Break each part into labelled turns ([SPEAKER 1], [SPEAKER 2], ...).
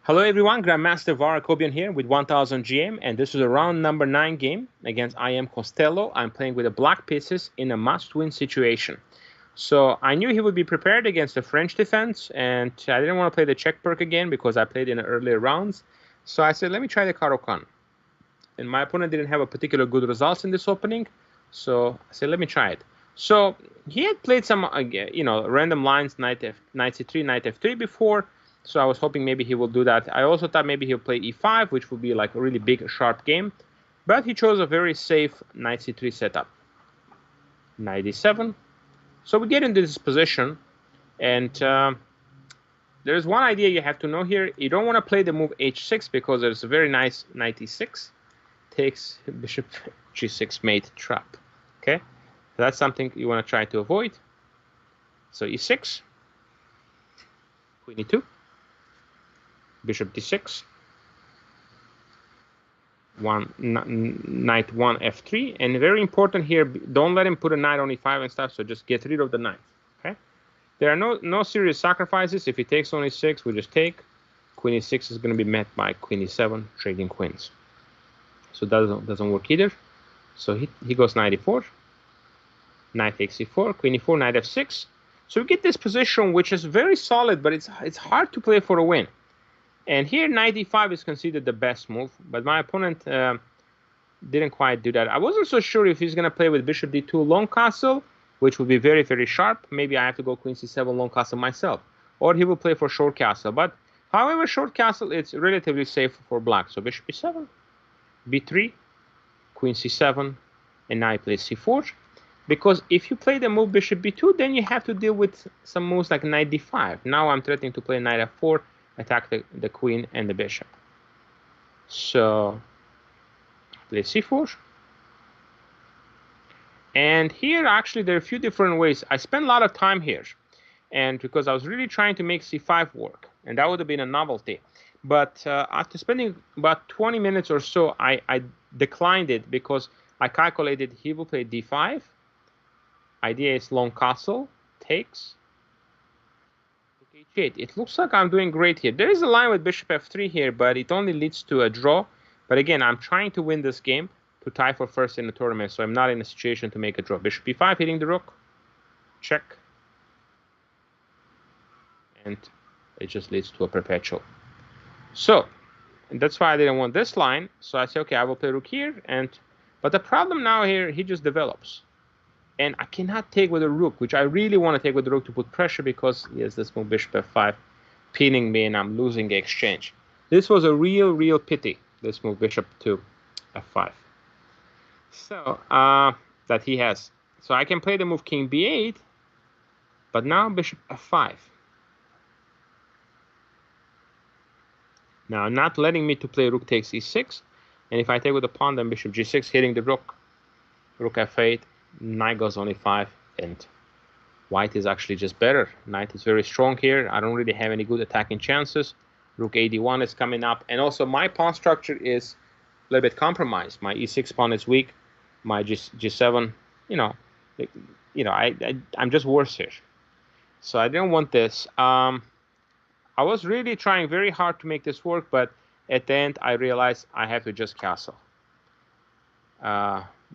[SPEAKER 1] Hello everyone, Grandmaster Akobian here with 1000 GM, and this is a round number 9 game against IM Costello. I'm playing with the black pieces in a must-win situation. So I knew he would be prepared against the French defense, and I didn't want to play the Czech perk again because I played in earlier rounds. So I said, let me try the Caro-Kann. And my opponent didn't have a particular good results in this opening, so I said, let me try it. So he had played some, random lines, knight c3, knight f3 before. So I was hoping maybe he will do that. I also thought maybe he'll play e5, which would be like a really big, sharp game. But he chose a very safe knight c3 setup. Knight e7. So we get into this position, and there's one idea you have to know here. You don't want to play the move h6 because there's a very nice knight e6. Takes bishop g6 mate trap. Okay, so that's something you want to try to avoid. So e6, queen e2. Bishop d6, knight 1 f3, and very important here, don't let him put a knight on e5 and stuff, so just get rid of the knight. Okay, there are no serious sacrifices. If he takes on e6, we just take. Queen e6 is going to be met by queen e7, trading queens. So that doesn't work either. So he goes knight e4, knight takes e4, queen e4, knight f6. So we get this position which is very solid, but it's hard to play for a win. And here, knight e5 is considered the best move, but my opponent didn't quite do that. I wasn't so sure if he's going to play with bishop d2 long castle, which would be very, very sharp. Maybe I have to go queen c7 long castle myself. Or he will play for short castle. But however, short castle, it's relatively safe for black. So bishop e7, b3, queen c7, and now he plays c4. Because if you play the move bishop b2, then you have to deal with some moves like knight d5. Now I'm threatening to play knight f4, attack the queen and the bishop. So play c4. And here actually there are a few different ways. I spent a lot of time here, and because I was really trying to make c5 work, and that would have been a novelty. But after spending about 20 minutes or so, I declined it because I calculated he will play d5. Idea is long castle, takes. H8. It looks like I'm doing great here. There is a line with bishop f3 here, but it only leads to a draw. But again, I'm trying to win this game to tie for first in the tournament, so I'm not in a situation to make a draw. Bishop e5 hitting the rook. Check. And it just leads to a perpetual. So, and that's why I didn't want this line. So I say, okay, I will play rook here. But the problem now here, he just develops. And I cannot take with a rook, which I really want to take with the rook to put pressure because he has this move bishop f5 pinning me and I'm losing the exchange. This was a real pity, this move bishop to f5. So, that he has. So I can play the move king b8, but now bishop f5. Now not letting me to play rook takes e6. And if I take with the pawn, then bishop g6 hitting the rook. Rook f8. Knight goes on e5, and white is actually just better. Knight is very strong here. I don't really have any good attacking chances. Rook ad1 is coming up, and also my pawn structure is a little bit compromised. My e6 pawn is weak. My g7, I'm just worse here. So I didn't want this. I was really trying very hard to make this work, but at the end I realized I have to just castle.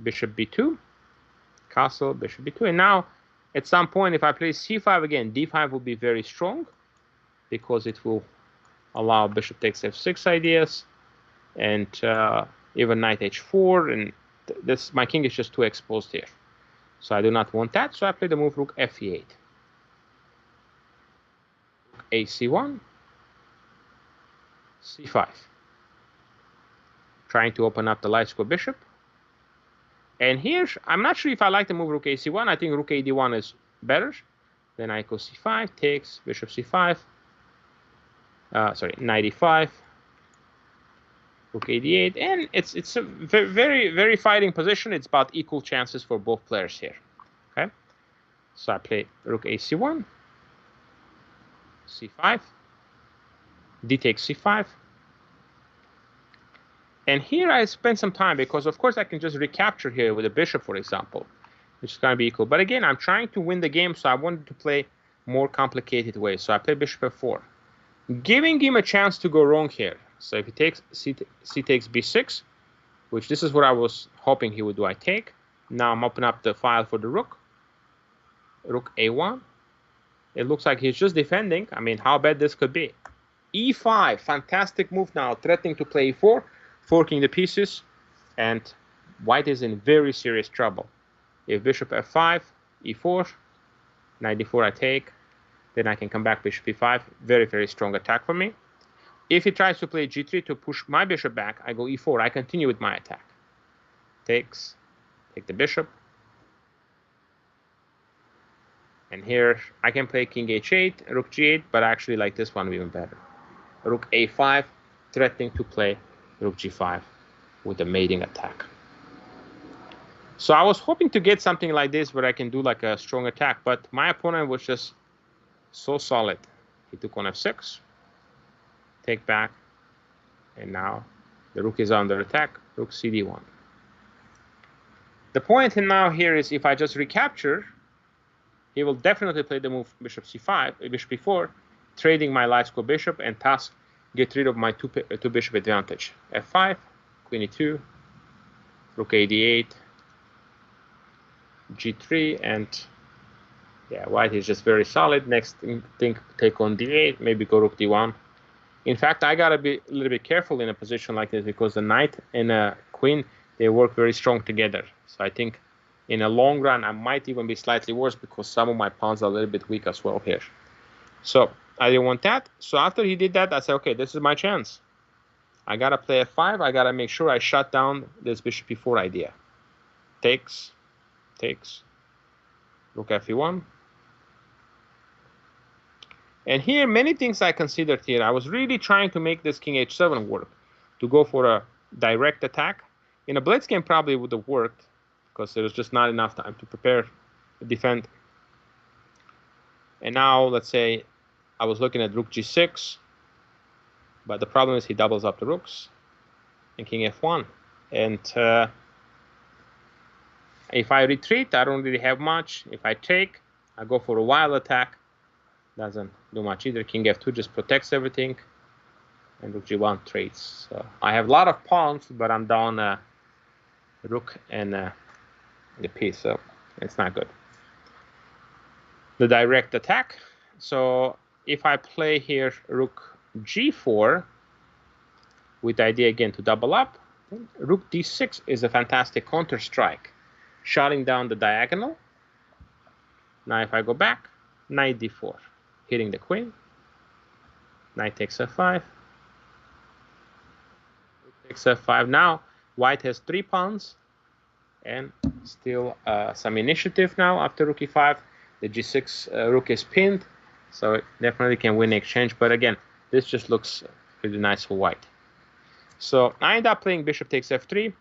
[SPEAKER 1] Bishop b2. Castle, bishop b2, and now at some point if I play c5 again, d5 will be very strong because it will allow bishop takes f6 ideas, and even knight h4, and this my king is just too exposed here, so I do not want that. So I play the move rook fe8, ac1, c5, trying to open up the light square bishop. And here, I'm not sure if I like the move rook ac1. I think rook ad1 is better. Then I go c5, takes, bishop c5. Knight e5. Rook ad8. And it's a very fighting position. It's about equal chances for both players here. Okay. So I play rook ac1. c5. D takes c5. And here I spent some time because, of course, I can just recapture here with a bishop, for example, which is going to be equal. But again, I'm trying to win the game, so I wanted to play more complicated ways. So I play bishop f4. giving him a chance to go wrong here. So if he takes c takes b6, which this is what I was hoping he would do, I take. Now I'm opening up the file for the rook a1. It looks like he's just defending. I mean, how bad this could be. e5, fantastic move now, threatening to play e4, forking the pieces, and white is in very serious trouble. If bishop f5, e4, knight d4 I take, then I can come back bishop e5, very, very strong attack for me. If he tries to play g3 to push my bishop back, I go e4, I continue with my attack. Takes, take the bishop. And here I can play king h8, rook g8, but I actually like this one even better. Rook a5, threatening to play rook g5 with a mating attack. So I was hoping to get something like this where I can do like a strong attack, but my opponent was just so solid. He took on f6, take back, and now the rook is under attack, rook cd1. The point now here is if I just recapture, he will definitely play the move bishop c5, bishop e4, trading my light score bishop, and thus get rid of my two bishop advantage. f5, queen e2, rook a d8, g3, and yeah, white is just very solid. Next thing, take on d8, maybe go rook d1. In fact, I gotta be a little bit careful in a position like this because the knight and a queen, they work very strong together. So I think in a long run, I might even be slightly worse because some of my pawns are a little bit weak as well here. So I didn't want that. So after he did that, I said, okay, this is my chance. I gotta play f5. I gotta make sure I shut down this bishop e4 idea. Takes, rook fe1. And here, many things I considered here. I was really trying to make this king h7 work, to go for a direct attack. In a blitz game, probably would have worked because there was just not enough time to prepare, to defend. And now, let's say, I was looking at rook g6, but the problem is he doubles up the rooks, and king f1. And if I retreat, I don't really have much. If I take, I go for a wild attack. Doesn't do much either. King f2 just protects everything, and rook g1 trades. So I have a lot of pawns, but I'm down rook and the piece, so it's not good. The direct attack. So if I play here rook g4 with the idea again to double up, rook d6 is a fantastic counter strike, shutting down the diagonal. Now if I go back, knight d4, hitting the queen. Knight takes f5. Rook takes f5. Now white has 3 pawns and still some initiative now after rook e5. The g6 rook is pinned, so it definitely can win the exchange. But again, this just looks pretty nice for white. So I ended up playing bishop takes f3.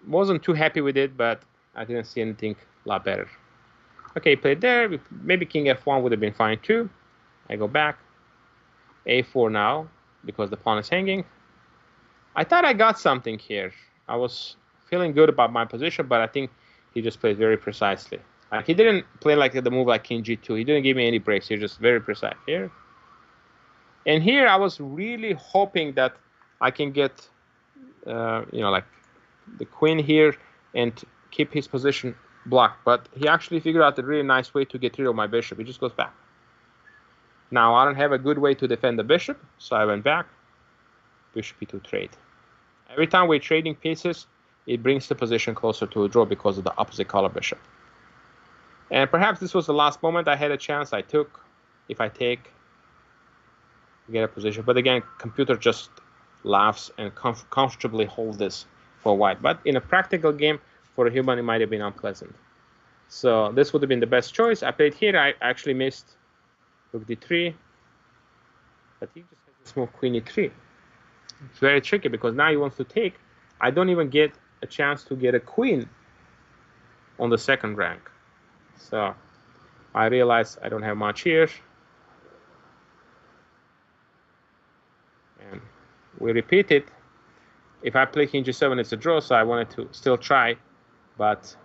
[SPEAKER 1] Wasn't too happy with it, but I didn't see anything a lot better. Okay, played there. Maybe king f1 would have been fine too. I go back. a4 now, because the pawn is hanging. I thought I got something here. I was feeling good about my position, but I think he just played very precisely. He didn't play like the move like king g2. He didn't give me any breaks. He was just very precise here. And here I was really hoping that I can get, like the queen here and keep his position blocked. But he actually figured out a really nice way to get rid of my bishop. He just goes back. Now I don't have a good way to defend the bishop, so I went back. Bishop e2 trade. Every time we're trading pieces, it brings the position closer to a draw because of the opposite color bishop. And perhaps this was the last moment I had a chance I took. If I take, get a position. But again, computer just laughs and comfortably hold this for white. But in a practical game, for a human, it might have been unpleasant. So this would have been the best choice. I played here. I actually missed rook d3. But he just has this move queen e3. It's very tricky because now he wants to take. I don't even get a chance to get a queen on the second rank. So I realize I don't have much here. And we repeat it. If I play king g7, it's a draw, so I wanted to still try. But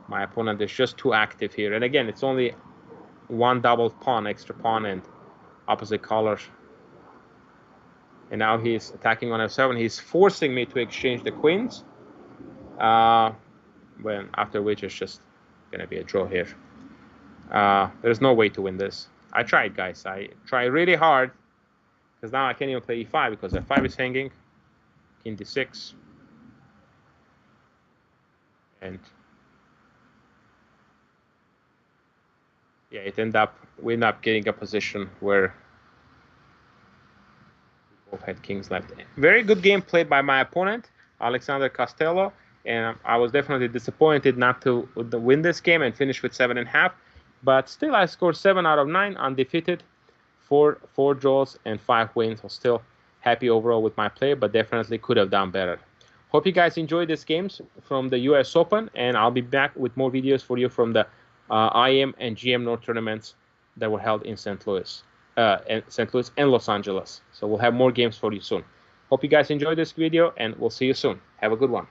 [SPEAKER 1] my opponent is just too active here. And again, it's only one double pawn, extra pawn, and opposite colors. And now he's attacking on f7. He's forcing me to exchange the queens. When after which it's just gonna be a draw here. There's no way to win this. I tried, guys. I try really hard, because now I can't even play e5 because f5 is hanging. King d6. And yeah, we end up getting a position where we both had kings left. Very good game played by my opponent, Alexander Costello, and I was definitely disappointed not to win this game and finish with 7.5. But still, I scored 7 out of 9, undefeated, 4 draws and 5 wins. I was still happy overall with my play, but definitely could have done better. Hope you guys enjoyed these games from the US Open, and I'll be back with more videos for you from the IM and GM North tournaments that were held in St. Louis and Los Angeles. So we'll have more games for you soon. Hope you guys enjoyed this video, and we'll see you soon. Have a good one.